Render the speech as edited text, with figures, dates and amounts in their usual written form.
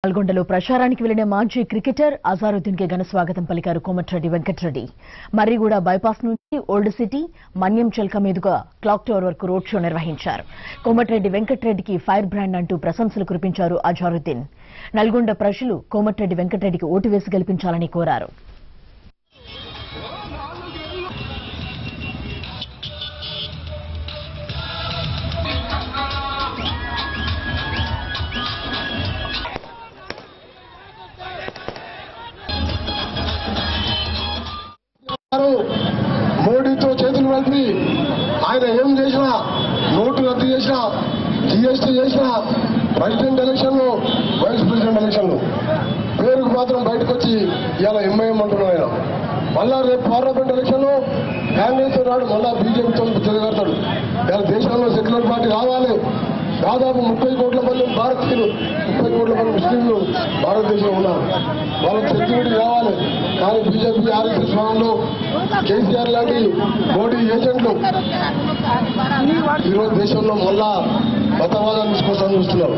నల్గొండలో ప్రచారానికి వెళ్లిన మాజీ క్రికెటర్ అజారుద్దీన్ కి ఘన స్వాగతం పలికారు కోమటిరెడ్డి వెంకటరెడ్డి. మర్రిగూడ బైపాస్ నుంచి ఓల్డ్ సిటీ, మన్యం చెల్క మీదుగా క్లాక్ టవర్ వరకు రోడ్ షో నిర్వహించారు. కోమటిరెడ్డి వెంకటరెడ్డికి ఫైర్ బ్రాండ్ అంటూ ప్రశంసలు కురిపించారు అజారుద్దీన్. నల్గొండ ప్రజలు కోమటిరెడ్డి వెంకటరెడ్డికి ఓటు వేసి గెలిపించాలని కోరారు. మోడీతో చేతులు కలిపి ఆయన ఏం చేసినా, నోటు రద్దు చేసినా, జీఎస్టీ చేసినా, ప్రెసిడెంట్ ఎలక్షన్లు, వైస్ ప్రెసిడెంట్ ఎలక్షన్లు పేరుకు మాత్రం బయటకు వచ్చి ఇలా ఎంఐఎం అంటున్నాడు ఆయన. మళ్ళా రేపు పార్లమెంట్ ఎలక్షన్లు కాంగ్రెస్ రాడు, మళ్ళా బీజేపీతో తిరగడతాడు. ఇలా దేశంలో సెక్యులర్ పార్టీ రావాలి. దాదాపు 30 కోట్ల మంది భారతీయులు, 30 కోట్ల మంది ముస్లింలు భారతదేశంలో ఉన్నారు. వాళ్ళకి సెక్యూరిటీ కావాలి. కానీ బీజేపీ ఆర్ఎస్ఎస్ భవన్లో కేసీఆర్ లాంటి మోడీ ఏజెంట్లు ఈరోజు దేశంలో మళ్ళా మతవాదాన్ని తీసుకొస్తామని చూస్తున్నారు.